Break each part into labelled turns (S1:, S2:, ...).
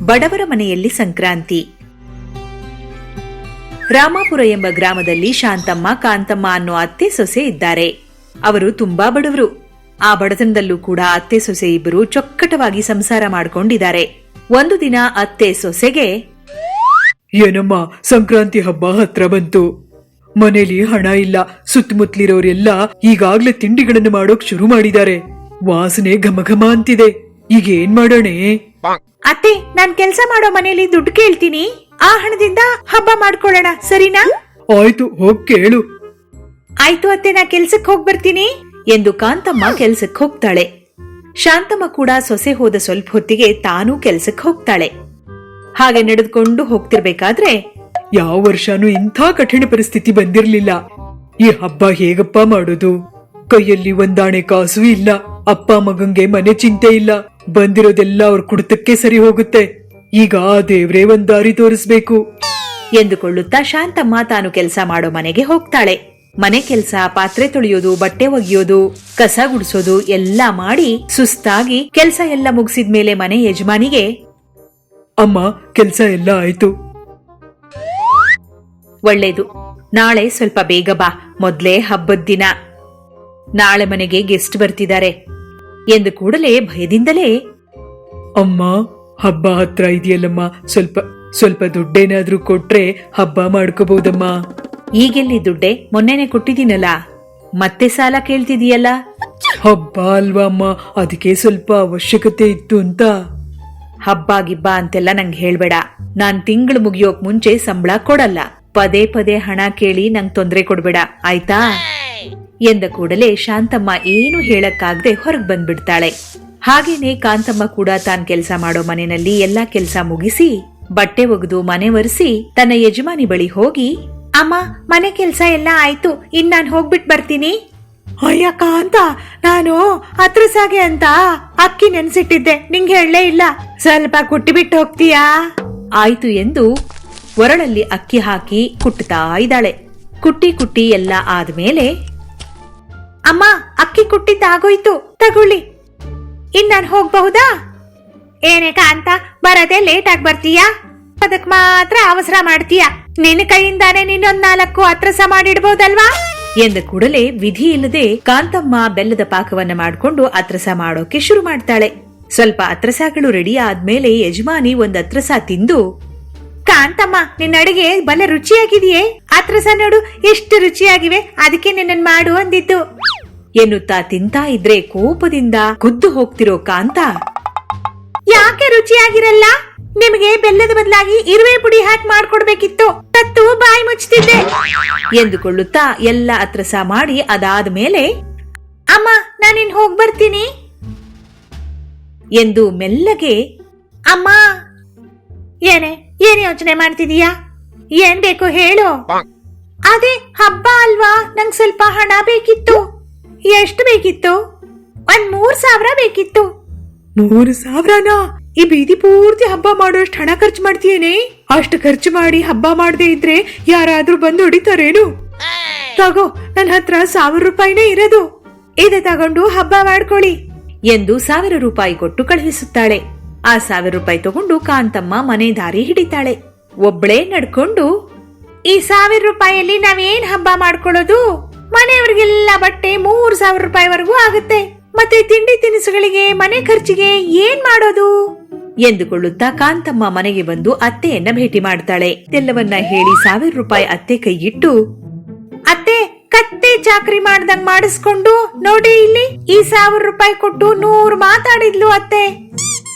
S1: ಬಡವರ ಮನೆಯಲ್ಲಿ ಸಂಕ್ರಾಂತಿ. ರಾಮಾಪುರ ಎಂಬ ಗ್ರಾಮದಲ್ಲಿ ಶಾಂತಮ್ಮ, ಕಾಂತಮ್ಮ ಅನ್ನೋ ಅತ್ತೆ ಸೊಸೆ ಇದ್ದಾರೆ. ಅವರು ತುಂಬಾ ಬಡವರು. ಆ ಬಡತನದಲ್ಲೂ ಕೂಡ ಅತ್ತೆ ಸೊಸೆ ಇಬ್ಬರು ಚೊಕ್ಕಟವಾಗಿ ಸಂಸಾರ ಮಾಡಿಕೊಂಡಿದ್ದಾರೆ. ಒಂದು ದಿನ ಅತ್ತೆ ಸೊಸೆಗೆ,
S2: ಏನಮ್ಮ, ಸಂಕ್ರಾಂತಿ ಹಬ್ಬ ಹತ್ರ ಬಂತು. ಮನೇಲಿ ಹಣ ಇಲ್ಲ. ಸುತ್ತಮುತ್ತಲಿರೋರೆಲ್ಲ ಈಗಾಗ್ಲೇ ತಿಂಡಿಗಳನ್ನು ಮಾಡೋಕ್ ಶುರು ಮಾಡಿದ್ದಾರೆ. ವಾಸನೆ ಘಮಘಮ ಅಂತಿದೆ. ಈಗ ಏನ್ ಮಾಡೋಣೆ?
S1: ಅತ್ತೆ, ನಾನ್ ಕೆಲ್ಸ ಮಾಡೋ ಮನೇಲಿ ದುಡ್ಡು ಕೇಳ್ತೀನಿ. ಆ ಹಣದಿಂದ ಹಬ್ಬ ಮಾಡ್ಕೊಳ್ಳೋಣ, ಸರಿನಾ?
S2: ಆಯ್ತು, ಹೋಗ್ ಕೇಳು.
S1: ಆಯ್ತು ಅತ್ತೆ, ನಾ ಕೆಲ್ಸಕ್ ಹೋಗ್ ಬರ್ತೀನಿ ಎಂದು ಕಾಂತಮ್ಮ ಕೆಲ್ಸಕ್ ಹೋಗ್ತಾಳೆ. ಶಾಂತಮ್ಮ ಕೂಡ ಸೊಸೆ ಹೋದ ಸ್ವಲ್ಪ ಹೊತ್ತಿಗೆ ತಾನೂ ಕೆಲ್ಸಕ್ ಹೋಗ್ತಾಳೆ. ಹಾಗೆ ನಡೆದುಕೊಂಡು ಹೋಗ್ತಿರ್ಬೇಕಾದ್ರೆ,
S2: ಯಾವ ವರ್ಷನೂ ಇಂಥ ಕಠಿಣ ಪರಿಸ್ಥಿತಿ ಬಂದಿರ್ಲಿಲ್ಲ. ಈ ಹಬ್ಬ ಹೇಗಪ್ಪ ಮಾಡೋದು? ಕೈಯಲ್ಲಿ ಒಂದಾಣೆ ಕಾಸು ಇಲ್ಲ. ಅಪ್ಪ ಮಗಂಗೆ ಮನೆ ಚಿಂತೆ ಇಲ್ಲ. ಬಂದಿರೋದೆಲ್ಲ ಅವ್ರ ಕುಡಿತಕ್ಕೆ ಸರಿ ಹೋಗುತ್ತೆ. ಈಗ ದೇವ್ರೇ ಒಂದ್ ದಾರಿ ತೋರಿಸ್ಬೇಕು
S1: ಎಂದುಕೊಳ್ಳುತ್ತಾ ಶಾಂತಮ್ಮ ತಾನು ಕೆಲಸ ಮಾಡೋ ಮನೆಗೆ ಹೋಗ್ತಾಳೆ. ಮನೆ ಕೆಲಸ, ಪಾತ್ರೆ ತೊಳೆಯೋದು, ಬಟ್ಟೆ ಒಗೆಯೋದು, ಕಸ ಗುಡಿಸೋದು ಎಲ್ಲ ಮಾಡಿ ಸುಸ್ತಾಗಿ ಕೆಲಸ ಎಲ್ಲ ಮುಗಿಸಿದ್ಮೇಲೆ ಮನೆ ಯಜಮಾನಿಗೆ,
S2: ಅಮ್ಮ, ಕೆಲ್ಸ ಎಲ್ಲ ಆಯ್ತು.
S1: ಒಳ್ಳೇದು, ನಾಳೆ ಸ್ವಲ್ಪ ಬೇಗ ಬಾ. ಮೊದ್ಲೇ ಹಬ್ಬದ ದಿನ. ನಾಳೆ ಮನೆಗೆ ಗೆಸ್ಟ್ ಬರ್ತಿದ್ದಾರೆ ಎಂದು ಕೂಡಲೇ ಭಯದಿಂದಲೇ,
S2: ಅಮ್ಮ, ಹಬ್ಬ ಹತ್ರ ಇದೆಯಲ್ಲಮ್ಮ, ಸ್ವಲ್ಪ ದುಡ್ಡೇನಾದ್ರೂ ಕೊಟ್ರೆ ಹಬ್ಬ ಮಾಡ್ಕೋಬಹುದಮ್ಮ.
S1: ಈಗೆಲ್ಲಿ ದುಡ್ಡೆ? ಮೊನ್ನೆನೆ ಕೊಟ್ಟಿದ್ದೀನಲ್ಲ, ಮತ್ತೆ ಸಾಲ ಕೇಳ್ತಿದೀಯಲ್ಲ?
S2: ಹಬ್ಬ ಅಲ್ವಾ ಅಮ್ಮ, ಅದಕ್ಕೆ ಸ್ವಲ್ಪ ಅವಶ್ಯಕತೆ ಇತ್ತು ಅಂತ.
S1: ಹಬ್ಬ ಗಿಬ್ಬ ಅಂತೆಲ್ಲ ನಂಗೆ ಹೇಳ್ಬೇಡ. ನಾನ್ ತಿಂಗಳು ಮುಗಿಯೋಕ್ ಮುಂಚೆ ಸಂಬಳ ಕೊಡಲ್ಲ. ಪದೇ ಪದೇ ಹಣ ಕೇಳಿ ನಂಗ್ ತೊಂದ್ರೆ ಕೊಡ್ಬೇಡ, ಆಯ್ತಾ? ಎಂದ ಕೂಡಲೇ ಶಾಂತಮ್ಮ ಏನು ಹೇಳಕ್ಕಾಗದೆ ಹೊರಗ್ ಬಂದ್ಬಿಡ್ತಾಳೆ. ಹಾಗೇನೆ ಕಾಂತಮ್ಮ ಕೂಡ ತಾನ್ ಕೆಲ್ಸ ಮಾಡೋ ಮನೆಯಲ್ಲಿ ಎಲ್ಲಾ ಕೆಲ್ಸ ಮುಗಿಸಿ ಬಟ್ಟೆ ಒಗೆದು ಮನೆ ಒರೆಸಿ ತನ್ನ ಯಜಮಾನಿ ಬಳಿ ಹೋಗಿ, ಅಮ್ಮ, ಮನೆ ಕೆಲ್ಸ ಎಲ್ಲ ಆಯ್ತು, ಇನ್ ನಾನ್ ಹೋಗ್ಬಿಟ್ ಬರ್ತೀನಿ. ಅಯ್ಯ ಕಾಂತ, ನಾನು ಅತ್ರಸಾಗೆ ಅಂತ ಅಕ್ಕಿ ನೆನ್ಸಿಟ್ಟಿದ್ದೆ, ನಿಂಗೆ ಹೇಳಲೇ ಇಲ್ಲ. ಸ್ವಲ್ಪ ಕುಟ್ಟಿ ಬಿಟ್ಟು ಹೋಗ್ತೀಯಾ? ಆಯ್ತು ಎಂದು ಒರಳಲ್ಲಿ ಅಕ್ಕಿ ಹಾಕಿ ಕುಟ್ಟುತ್ತಾ ಇದ್ದಾಳೆ. ಕುಟ್ಟಿ ಎಲ್ಲ ಆದ್ಮೇಲೆ, ಅಮ್ಮ, ಅಕ್ಕಿ ಕುಟ್ಟಿದ್ದಾಗೋಯ್ತು, ತಗೊಳ್ಳಿ, ಇನ್ ನಾನು ಹೋಗ್ಬಹುದಾ? ಏನೇ ಕಾಂತ, ಬರದೆ ಲೇಟ್ ಆಗಿ ಬರ್ತೀಯಾ? ಅದಕ್ ಮಾತ್ರ ಅವಸರ ಮಾಡ್ತೀಯಾ? ನಿನ್ನ ಕೈಯಿಂದಾನೆ ನಿನ್ನೊಂದ್ 4 ಅತ್ರಸ ಮಾಡಿಡ್ಬಹುದಲ್ವಾ? ಎಂದ ಕೂಡಲೇ ವಿಧಿ ಇಲ್ಲದೆ ಕಾಂತಮ್ಮ ಬೆಲ್ಲದ ಪಾಕವನ್ನ ಮಾಡ್ಕೊಂಡು ಅತ್ರಸ ಮಾಡೋಕೆ ಶುರು ಮಾಡ್ತಾಳೆ. ಸ್ವಲ್ಪ ಅತ್ರಸಗಳು ರೆಡಿ ಆದ್ಮೇಲೆ ಯಜಮಾನಿ ಒಂದ್ ಅತ್ರಸ ತಿಂದು, ಕಾಂತಮ್ಮ, ನಿನ್ನ ಅಡಿಗೆ ಬಲ ರುಚಿಯಾಗಿದೆಯೇ? ಅತ್ರಸ ನೋಡು ಎಷ್ಟು ರುಚಿಯಾಗಿವೆ, ಅದಕ್ಕೆ ನಿನ್ನ ಮಾಡು ಅಂದಿದ್ದು ಎನ್ನುತ್ತಾ ತಿಂತಾ ಇದ್ರೆ ಕೋಪದಿಂದ ಕುದ್ದು ಹೋಗ್ತಿರೋ ಕಾಂತ, ಯಾಕೆ ರುಚಿಯಾಗಿರಲ್ಲ? ನಿಮಗೆ ಬೆಲ್ಲದ ಬದಲಾಗಿ ಇರುವೆ ಪುಡಿ ಹಾಕಿ ಮಾಡ್ಕೊಡ್ಬೇಕಿತ್ತು, ತತ್ತು ಬಾಯಿ ಮುಚ್ತಿದ್ದೆ ಎಂದುಕೊಳ್ಳುತ್ತಾ ಎಲ್ಲ ಅತ್ರಸ ಮಾಡಿ ಅದಾದ ಮೇಲೆ, ಅಮ್ಮ, ನಾನಿನ್ ಹೋಗ್ ಬರ್ತೀನಿ ಎಂದು ಮೆಲ್ಲಗೆ, ಅಮ್ಮ, ಏನ್ ಯೋಚನೆ ಮಾಡ್ತಿದೀಯಾ? ಏನ್ ಬೇಕು ಹೇಳು? ಅದೇ ಹಬ್ಬ ಅಲ್ವಾ, ನಂಗ್ ಸ್ವಲ್ಪ ಹಣ ಬೇಕಿತ್ತು. ಎಷ್ಟು ಬೇಕಿತ್ತು? 3,000 ಬೇಕಿತ್ತು.
S2: 100,000ನಾ? ಈ ಬೀದಿ ಪೂರ್ತಿ ಹಬ್ಬ ಮಾಡೋಷ್ಟು ಹಣ ಖರ್ಚು ಮಾಡ್ತೀಯೇನೆ? ಅಷ್ಟು ಖರ್ಚು ಮಾಡಿ ಹಬ್ಬ ಮಾಡದೇ ಇದ್ರೆ ಯಾರಾದ್ರೂ ಬಂದು ಹೊಡಿತಾರೇನು? ತಗೋ, ನನ್ನ ಹತ್ರ 1,000 ರೂಪಾಯಿನೇ ಇರೋದು. ಇದೆ ತಗೊಂಡು ಹಬ್ಬ ಮಾಡ್ಕೊಳ್ಳಿ ಎಂದು 1,000 ರೂಪಾಯಿ ಕೊಟ್ಟು ಕಳುಹಿಸುತ್ತಾಳೆ. ಆ 1,000 ರೂಪಾಯಿ ತಗೊಂಡು ಕಾಂತಮ್ಮ ಮನೆ ದಾರಿ ಹಿಡಿತಾಳೆ. ಒಬ್ಳೇ ನಡ್ಕೊಂಡು, ಈ 1,000 ರೂಪಾಯಿಯಲ್ಲಿ ನಾವೇನ್ ಹಬ್ಬ ಮಾಡ್ಕೊಳ್ಳೋದು? ಮನೆಯವ್ರಿಗೆಲ್ಲ ಬಟ್ಟೆ 3,000 ರೂಪಾಯಿವರೆಗೂ ಆಗುತ್ತೆ. ಮತ್ತೆ ತಿಂಡಿ ತಿನಿಸುಗಳಿಗೆ, ಮನೆ ಖರ್ಚಿಗೆ ಏನ್ ಮಾಡೋದು ಎಂದುಕೊಳ್ಳುತ್ತಾ ಕಾಂತಮ್ಮ ಮನೆಗೆ ಬಂದು ಅತ್ತೆಯನ್ನ ಭೇಟಿ ಮಾಡ್ತಾಳೆ. ಎಲ್ಲವನ್ನ ಹೇಳಿ 1,000 ರೂಪಾಯಿ ಅತ್ತೆ ಕೈಯಿಟ್ಟು, ಅತ್ತೆ, ಕತ್ತೆ ಚಾಕ್ರಿ ಮಾಡ್ದಂಗ್ ಮಾಡಿಸ್ಕೊಂಡು ನೋಡಿ, ಇಲ್ಲಿ ಈ 1,000 ರೂಪಾಯಿ ಕೊಟ್ಟು 100 ಮಾತಾಡಿದ್ಲು ಅತ್ತೆ.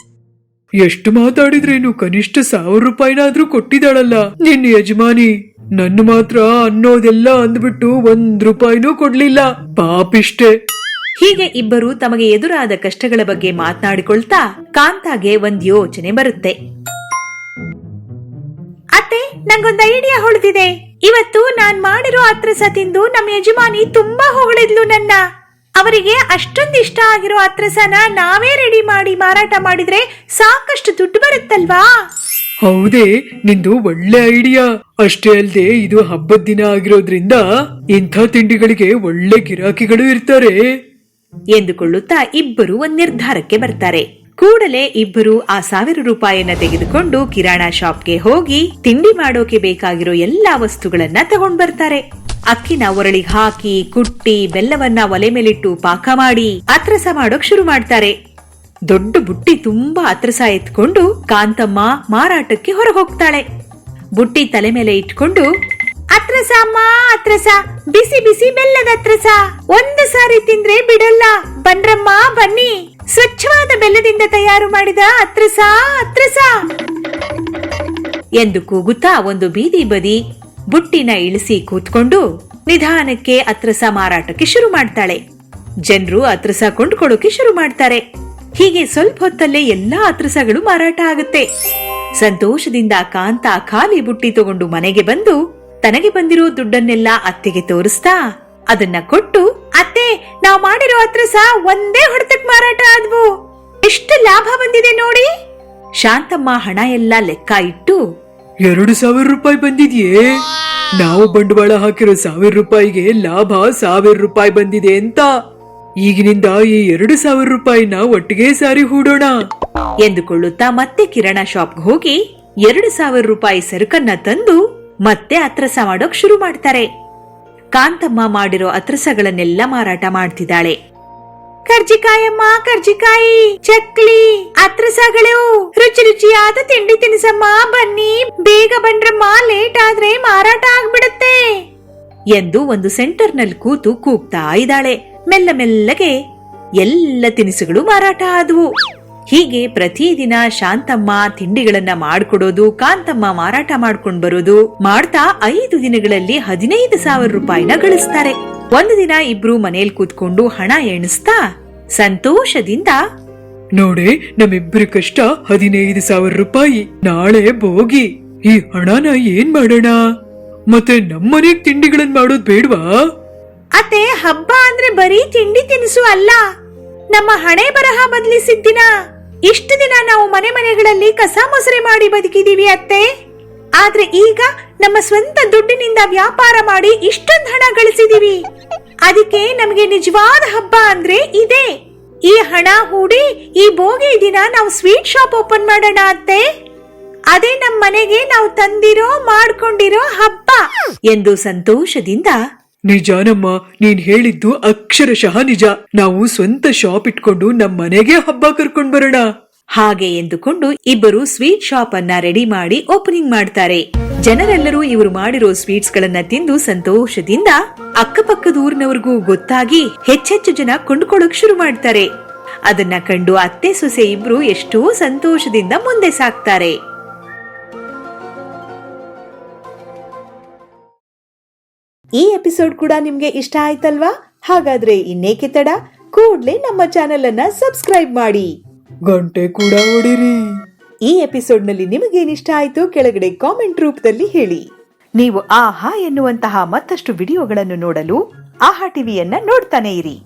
S2: ಎಷ್ಟು ಮಾತಾಡಿದ್ರೇನು? ಕನಿಷ್ಠ 1,000 ರೂಪಾಯಿನಾದ್ರೂ ಕೊಟ್ಟಿದ್ದಾಳಲ್ಲ ನಿನ್ನ ಯಜಮಾನಿ. ನನ್ನ ಮಾತ್ರ ಅನ್ನೋದೆಲ್ಲ ಅಂದ್ಬಿಟ್ಟು 1 ರೂಪಾಯಿನೂ ಕೊಡ್ಲಿಲ್ಲ. ಪಾಪಿಷ್ಟೆ.
S1: ಹೀಗೆ ಇಬ್ಬರು ತಮಗೆ ಎದುರಾದ ಕಷ್ಟಗಳ ಬಗ್ಗೆ ಮಾತನಾಡಿಕೊಳ್ತಾ ಕಾಂತಾಗೆ ಒಂದ್ ಯೋಚನೆ ಬರುತ್ತೆ. ಅತ್ತೆ, ನಂಗೊಂದು ಐಡಿಯಾ ಹೊಳೆದಿದೆ. ಇವತ್ತು ನಾನ್ ಮಾಡಿರೋ ಅತ್ರಸ ತಿಂದು ನಮ್ಮ ಯಜಮಾನಿ ತುಂಬಾ ಹೊಗಳಿದ್ಲು ನನ್ನ. ಅವರಿಗೆ ಅಷ್ಟೊಂದು ಇಷ್ಟ ಆಗಿರೋ ಅತ್ರಸನ ನಾವೇ ರೆಡಿ ಮಾಡಿ ಮಾರಾಟ ಮಾಡಿದ್ರೆ ಸಾಕಷ್ಟು ದುಡ್ಡು ಬರುತ್ತಲ್ವಾ?
S2: ಹೌದೇ, ನಿಂದು ಒಳ್ಳೆ ಐಡಿಯಾ. ಅಷ್ಟೇ ಅಲ್ಲದೆ ಇದು ಹಬ್ಬದ ದಿನ ಆಗಿರೋದ್ರಿಂದ ಇಂಥ ತಿಂಡಿಗಳಿಗೆ ಒಳ್ಳೆ ಗಿರಾಕಿಗಳು ಇರ್ತಾರೆ
S1: ಎಂದುಕೊಳ್ಳುತ್ತಾ ಇಬ್ಬರು ಒಂದ್ ನಿರ್ಧಾರಕ್ಕೆ ಬರ್ತಾರೆ. ಕೂಡಲೇ ಇಬ್ಬರು ಆ 1000 ರೂಪಾಯಿಯನ್ನ ತೆಗೆದುಕೊಂಡು ಕಿರಾಣಾ ಶಾಪ್ಗೆ ಹೋಗಿ ತಿಂಡಿ ಮಾಡೋಕೆ ಬೇಕಾಗಿರೋ ಎಲ್ಲಾ ವಸ್ತುಗಳನ್ನ ತಗೊಂಡ್ ಬರ್ತಾರೆ. ಅಕ್ಕಿನ ಒರಳಿಗೆ ಹಾಕಿ ಕುಟ್ಟಿ ಬೆಲ್ಲವನ್ನ ಒಲೆ ಮೇಲಿಟ್ಟು ಪಾಕ ಮಾಡಿ ಅತ್ರಸ ಮಾಡೋಕ್ ಶುರು ಮಾಡ್ತಾರೆ. ದೊಡ್ಡ ಬುಟ್ಟಿ ತುಂಬಾ ಅತ್ರಸ ಎತ್ಕೊಂಡು ಕಾಂತಮ್ಮ ಮಾರಾಟಕ್ಕೆ ಹೊರಗೋಗ್ತಾಳೆ. ಬುಟ್ಟಿ ತಲೆ ಮೇಲೆ ಇಟ್ಕೊಂಡು, ಅತ್ರಸ ಅಮ್ಮ ಅತ್ರಸ, ಬಿಸಿ ಬಿಸಿ ಬೆಲ್ಲದ ಅತ್ರಸ, ಒಂದು ಸಾರಿ ತಿಂದ್ರೆ ಬಿಡಲ್ಲ, ಬನ್ರಮ್ಮ ಬನ್ನಿ, ಸ್ವಚ್ಛವಾದ ಬೆಲ್ಲದಿಂದ ತಯಾರು ಮಾಡಿದ ಅತ್ರಸ ಅತ್ರಸ ಎಂದು ಕೂಗುತ್ತಾ ಒಂದು ಬೀದಿ ಬದಿ ಬುಟ್ಟಿನ ಇಳಿಸಿ ಕೂತ್ಕೊಂಡು ನಿಧಾನಕ್ಕೆ ಅತ್ರಸ ಮಾರಾಟಕ್ಕೆ ಶುರು ಮಾಡ್ತಾಳೆ. ಜನರು ಅತ್ರಸ ಕೊಂಡ್ಕೊಳ್ಳೋಕೆ ಶುರು ಮಾಡ್ತಾರೆ. ಹೀಗೆ ಸ್ವಲ್ಪ ಹೊತ್ತಲ್ಲೇ ಎಲ್ಲಾ ಅತ್ರಸಗಳು ಮಾರಾಟ ಆಗುತ್ತೆ. ಸಂತೋಷದಿಂದ ಕಾಂತ ಖಾಲಿ ಬುಟ್ಟಿ ತಗೊಂಡು ಮನೆಗೆ ಬಂದು ತನಗೆ ಬಂದಿರೋ ದುಡ್ಡನ್ನೆಲ್ಲ ಅತ್ತೆಗೆ ತೋರಿಸ್ತಾ ಅದನ್ನ ಕೊಟ್ಟು, ಅತ್ತೆ, ನಾವ್ ಮಾಡಿರೋ ಅತ್ರಸ ಒಂದೇ ಹೊಡೆತಕ್ ಮಾರಾಟ ಆದ್ವು, ಎಷ್ಟು ಲಾಭ ಬಂದಿದೆ ನೋಡಿ. ಶಾಂತಮ್ಮ ಹಣ ಎಲ್ಲ ಲೆಕ್ಕ ಇಟ್ಟು,
S2: 2,000 ರೂಪಾಯಿ ಬಂದಿದ್ಯೇ, ನಾವು ಬಂಡವಾಳ ಹಾಕಿರೋ 1,000 ರೂಪಾಯಿಗೆ ಲಾಭ 1,000 ರೂಪಾಯಿ ಬಂದಿದೆ ಅಂತ. ಈಗಿನಿಂದ ಈ 2,000 ರೂಪಾಯಿನ ಒಟ್ಟಿಗೆ ಸಾರಿ ಹೂಡೋಣ
S1: ಎಂದುಕೊಳ್ಳುತ್ತಾ ಮತ್ತೆ ಕಿರಾಣಾ ಶಾಪ್ಗೆ ಹೋಗಿ 2,000 ರೂಪಾಯಿ ಸರಕನ್ನ ತಂದು ಮತ್ತೆ ಅತ್ರಸ ಮಾಡೋಕ್ ಶುರು ಮಾಡ್ತಾರೆ. ಕಾಂತಮ್ಮ ಮಾಡಿರೋ ಅತ್ರಸಗಳನ್ನೆಲ್ಲ ಮಾರಾಟ ಮಾಡ್ತಿದ್ದಾಳೆ. ಕರ್ಜಿಕಾಯಮ್ಮ ಕರ್ಜಿಕಾಯಿ, ಚಕ್ಲಿ, ಅತ್ರಸಗಳು, ರುಚಿ ರುಚಿಯಾದ ತಿಂಡಿ ತಿನಿಸಮ್ಮ, ಬನ್ನಿ ಬೇಗ ಬನ್ರಮ್ಮ, ಲೇಟ್ ಆದ್ರೆ ಮಾರಾಟ ಆಗ್ಬಿಡುತ್ತೆ ಎಂದು ಒಂದು ಸೆಂಟರ್ ನಲ್ಲಿ ಕೂತು ಕೂಗ್ತಾ ಇದ್ದಾಳೆ. ಮೆಲ್ಲ ಮೆಲ್ಲಗೆ ಎಲ್ಲ ತಿನಿಸುಗಳು ಮಾರಾಟ ಆದವು. ಹೀಗೆ ಪ್ರತಿದಿನ ಶಾಂತಮ್ಮ ತಿಂಡಿಗಳನ್ನ ಮಾಡ್ಕೊಡೋದು, ಕಾಂತಮ್ಮ ಮಾರಾಟ ಮಾಡ್ಕೊಂಡ್ ಬರೋದು ಮಾಡ್ತಾ 5 ದಿನಗಳಲ್ಲಿ 15,000 ರೂಪಾಯಿನ ಗಳಿಸ್ತಾರೆ. ಒಂದು ದಿನ ಇಬ್ರು ಮನೇಲಿ ಕೂತ್ಕೊಂಡು ಹಣ ಎಣಿಸ್ತಾ ಸಂತೋಷದಿಂದ,
S2: ನೋಡೆ, ನಮ್ಮಿಬ್ಬರ ಕಷ್ಟ 15,000 ರೂಪಾಯಿ. ನಾಳೆ ಬೋಗಿ, ಈ ಹಣನ ಏನ್ ಮಾಡೋಣ? ಮತ್ತೆ ನಮ್ಮನೆಗ್ ತಿಂಡಿಗಳನ್ನ ಮಾಡೋದ್ ಬೇಡ್ವಾ?
S1: ಅತ್ತೆ, ಹಬ್ಬ ಅಂದ್ರೆ ಬರೀ ತಿಂಡಿ ತಿನಿಸು ಅಲ್ಲ, ನಮ್ಮ ಹಣೆ ಬರಹ ಬದಲಿಸಿದ ದಿನ. ಇಷ್ಟು ದಿನ ನಾವು ಮನೆ ಮನೆಗಳಲ್ಲಿ ಕಸ ಮೊಸರೆ ಮಾಡಿ ಬದುಕಿದೀವಿ ಅತ್ತೆ. ಆದ್ರೆ ಈಗ ನಮ್ಮ ಸ್ವಂತ ದುಡ್ಡಿನಿಂದ ವ್ಯಾಪಾರ ಮಾಡಿ ಇಷ್ಟೊಂದು ಹಣ ಗಳಿಸಿದೀವಿ. ಅದಕ್ಕೆ ನಮಗೆ ನಿಜವಾದ ಹಬ್ಬ ಅಂದ್ರೆ ಇದೆ. ಈ ಹಣ ಹೂಡಿ ಈ ಭೋಗಿ ದಿನ ನಾವು ಸ್ವೀಟ್ ಶಾಪ್ ಓಪನ್ ಮಾಡೋಣ ಅತ್ತೆ. ಅದೇ ನಮ್ಮ ಮನೆಗೆ ನಾವು ತಂದಿರೋ ಮಾಡ್ಕೊಂಡಿರೋ ಹಬ್ಬ ಎಂದು ಸಂತೋಷದಿಂದ,
S2: ನಿಜಾನಮ್ಮ, ನೀನ್ ಹೇಳಿದ್ದು ಅಕ್ಷರಶಃ ನಿಜ. ನಾವು ಸ್ವಂತ ಶಾಪ್ ಇಟ್ಕೊಂಡು ನಮ್ ಮನೆಗೆ ಹಬ್ಬ ಕರ್ಕೊಂಡ್ ಬರೋಣ.
S1: ಹಾಗೆ ಎಂದುಕೊಂಡು ಇಬ್ಬರು ಸ್ವೀಟ್ ಶಾಪ್ ಅನ್ನ ರೆಡಿ ಮಾಡಿ ಓಪನಿಂಗ್ ಮಾಡ್ತಾರೆ. ಜನರೆಲ್ಲರೂ ಇವರು ಮಾಡಿರೋ ಸ್ವೀಟ್ಸ್ ಗಳನ್ನ ತಿಂದು ಸಂತೋಷದಿಂದ ಅಕ್ಕಪಕ್ಕದ ಊರಿನವರಿಗೂ ಗೊತ್ತಾಗಿ ಹೆಚ್ಚೆಚ್ಚು ಜನ ಕೊಂಡ್ಕೊಳ್ಳೋಕ್ ಶುರು ಮಾಡ್ತಾರೆ. ಅದನ್ನ ಕಂಡು ಅತ್ತೆ ಸೊಸೆ ಇಬ್ರು ಎಷ್ಟೋ ಸಂತೋಷದಿಂದ ಮುಂದೆ ಸಾಕ್ತಾರೆ. ಈ ಎಪಿಸೋಡ್ ಕೂಡ ನಿಮ್ಗೆ ಇಷ್ಟ ಆಯ್ತಲ್ವಾ? ಹಾಗಾದ್ರೆ ಇನ್ನೇಕೆ ತಡ, ಕೂಡ್ಲೇ ನಮ್ಮ ಚಾನೆಲ್ ಅನ್ನ ಸಬ್ಸ್ಕ್ರೈಬ್ ಮಾಡಿ,
S2: ಗಂಟೆ ಕೂಡ ಹೊಡಿರಿ.
S1: ಈ ಎಪಿಸೋಡ್ ನಲ್ಲಿ ನಿಮಗೇನಿಷ್ಟ ಆಯ್ತು ಕೆಳಗಡೆ ಕಾಮೆಂಟ್ ರೂಪದಲ್ಲಿ ಹೇಳಿ. ನೀವು ಆಹಾ ಎನ್ನುವಂತಹ ಮತ್ತಷ್ಟು ವಿಡಿಯೋಗಳನ್ನು ನೋಡಲು ಆಹಾ ಟಿವಿಯನ್ನ ನೋಡ್ತಾನೆ ಇರಿ.